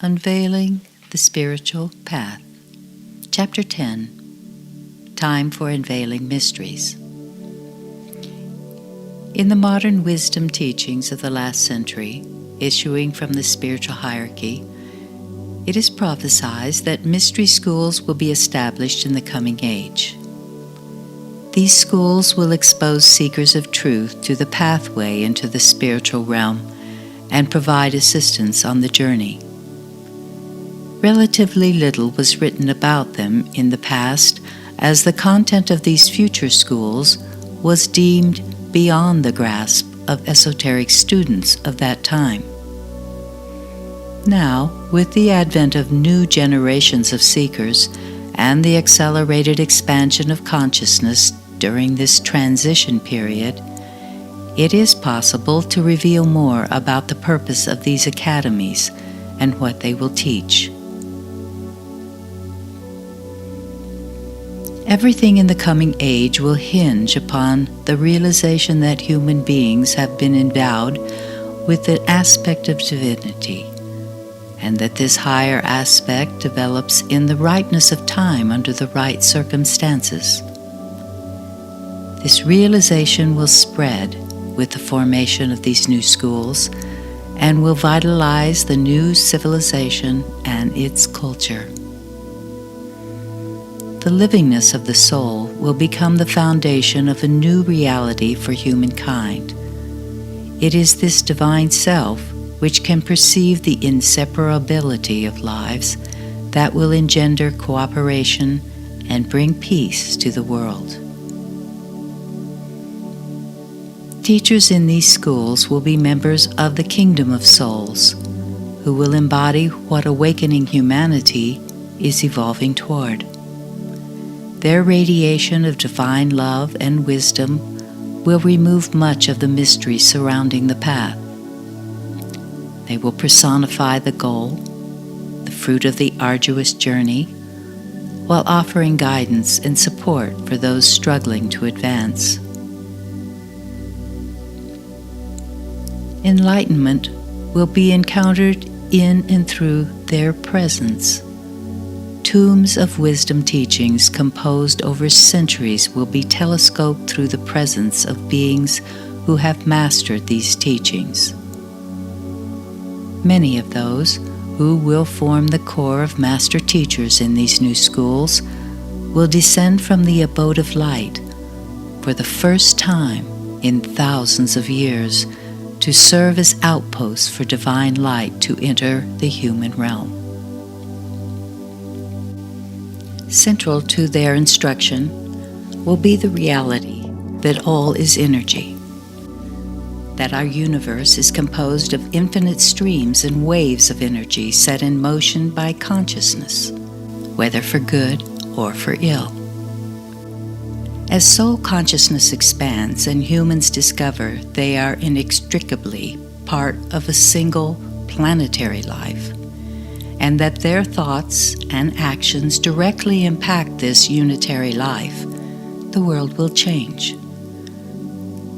Unveiling the Spiritual Path. Chapter 10. Time for Unveiling Mysteries. In the modern wisdom teachings of the last century, issuing from the spiritual hierarchy, it is prophesied that mystery schools will be established in the coming age. These schools will expose seekers of truth to the pathway into the spiritual realm and provide assistance on the journey. Relatively little was written about them in the past, as the content of these future schools was deemed beyond the grasp of esoteric students of that time. Now, with the advent of new generations of seekers and the accelerated expansion of consciousness during this transition period, it is possible to reveal more about the purpose of these academies and what they will teach. Everything in the coming age will hinge upon the realization that human beings have been endowed with the aspect of divinity, and that this higher aspect develops in the rightness of time under the right circumstances. This realization will spread with the formation of these new schools and will vitalize the new civilization and its culture. The livingness of the soul will become the foundation of a new reality for humankind. It is this divine self which can perceive the inseparability of lives that will engender cooperation and bring peace to the world. Teachers in these schools will be members of the kingdom of souls, who will embody what awakening humanity is evolving toward. Their radiation of divine love and wisdom will remove much of the mystery surrounding the path. They will personify the goal, the fruit of the arduous journey, while offering guidance and support for those struggling to advance. Enlightenment will be encountered in and through their presence. Tombs of wisdom teachings composed over centuries will be telescoped through the presence of beings who have mastered these teachings. Many of those who will form the core of master teachers in these new schools will descend from the abode of light for the first time in thousands of years to serve as outposts for divine light to enter the human realm. Central to their instruction will be the reality that all is energy, that our universe is composed of infinite streams and waves of energy set in motion by consciousness, whether for good or for ill. As soul consciousness expands and humans discover they are inextricably part of a single planetary life, and that their thoughts and actions directly impact this unitary life, the world will change.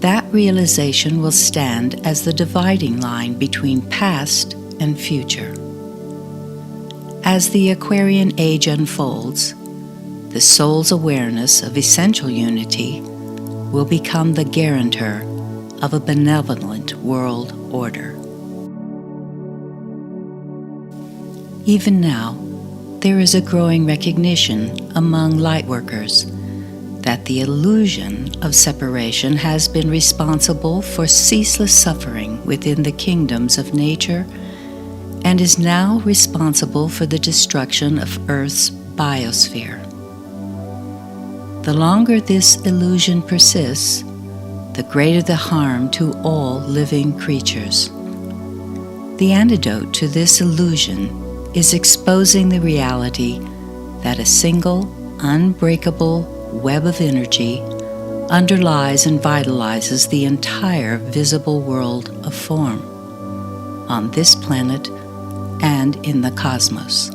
That realization will stand as the dividing line between past and future. As the Aquarian age unfolds, the soul's awareness of essential unity will become the guarantor of a benevolent world order. Even now, there is a growing recognition among lightworkers that the illusion of separation has been responsible for ceaseless suffering within the kingdoms of nature and is now responsible for the destruction of Earth's biosphere. The longer this illusion persists, the greater the harm to all living creatures. The antidote to this illusion is exposing the reality that a single, unbreakable web of energy underlies and vitalizes the entire visible world of form on this planet and in the cosmos.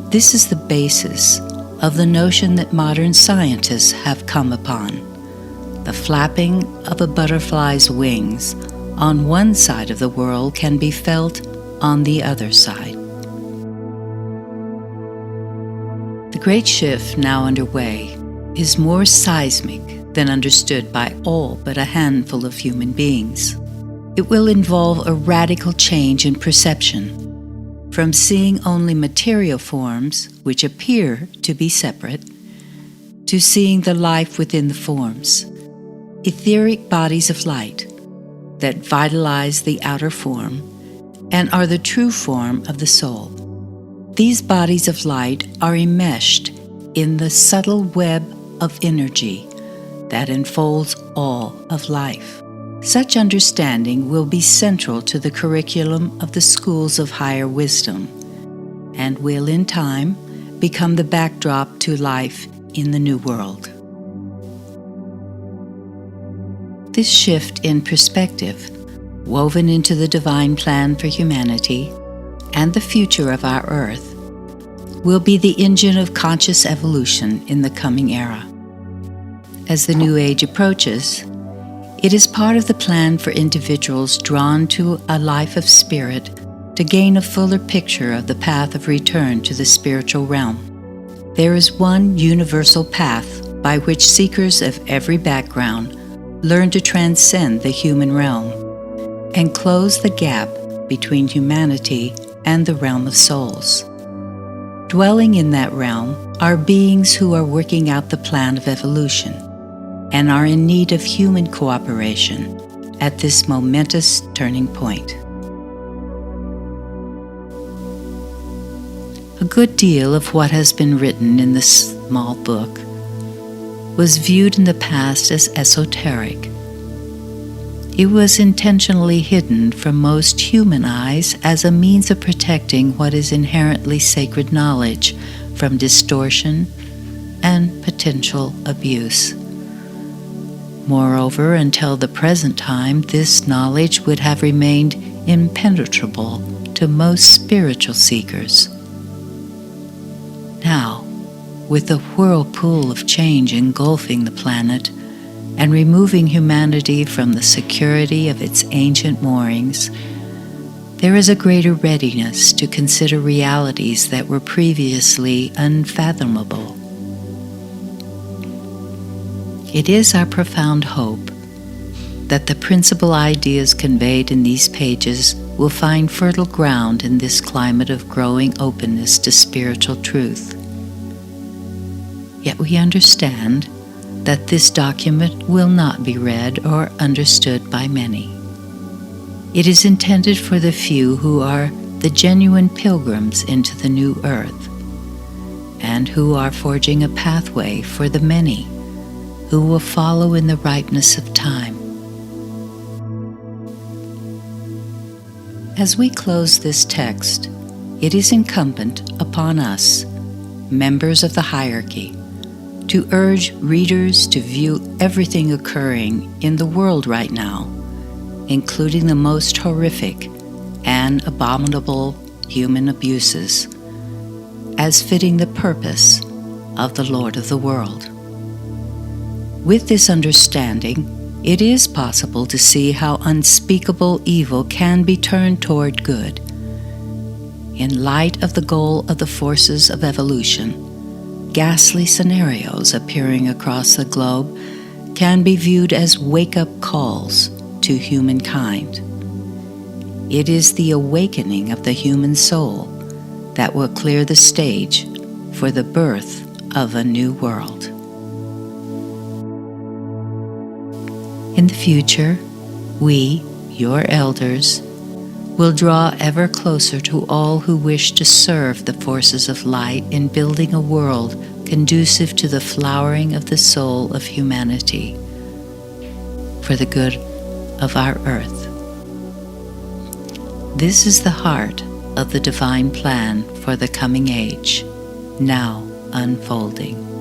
This is the basis of the notion that modern scientists have come upon. The flapping of a butterfly's wings on one side of the world can be felt on the other side. great shift now underway is more seismic than understood by all but a handful of human beings. It will involve a radical change in perception, from seeing only material forms which appear to be separate, to seeing the life within the forms, etheric bodies of light that vitalize the outer form and are the true form of the soul. These bodies of light are enmeshed in the subtle web of energy that enfolds all of life. Such understanding will be central to the curriculum of the schools of higher wisdom and will, in time, become the backdrop to life in the New World. This shift in perspective, woven into the divine plan for humanity and the future of our Earth, will be the engine of conscious evolution in the coming era. As the New Age approaches, it is part of the plan for individuals drawn to a life of spirit to gain a fuller picture of the path of return to the spiritual realm. There is one universal path by which seekers of every background learn to transcend the human realm and close the gap between humanity and the realm of souls. Dwelling in that realm are beings who are working out the plan of evolution and are in need of human cooperation at this momentous turning point. A good deal of what has been written in this small book was viewed in the past as esoteric. It was intentionally hidden from most human eyes as a means of protecting what is inherently sacred knowledge from distortion and potential abuse. Moreover, until the present time, this knowledge would have remained impenetrable to most spiritual seekers. Now, with the whirlpool of change engulfing the planet and removing humanity from the security of its ancient moorings, there is a greater readiness to consider realities that were previously unfathomable. It is our profound hope that the principal ideas conveyed in these pages will find fertile ground in this climate of growing openness to spiritual truth. Yet we understand that this document will not be read or understood by many. It is intended for the few who are the genuine pilgrims into the new earth, and who are forging a pathway for the many who will follow in the ripeness of time. As we close this text, it is incumbent upon us, members of the hierarchy, to urge readers to view everything occurring in the world right now, including the most horrific and abominable human abuses, as fitting the purpose of the Lord of the world. With this understanding, it is possible to see how unspeakable evil can be turned toward good. In light of the goal of the forces of evolution, ghastly scenarios appearing across the globe can be viewed as wake-up calls to humankind. It is the awakening of the human soul that will clear the stage for the birth of a new world. In the future, we, your elders, will draw ever closer to all who wish to serve the forces of light in building a world conducive to the flowering of the soul of humanity for the good of our earth. This is the heart of the divine plan for the coming age, now unfolding.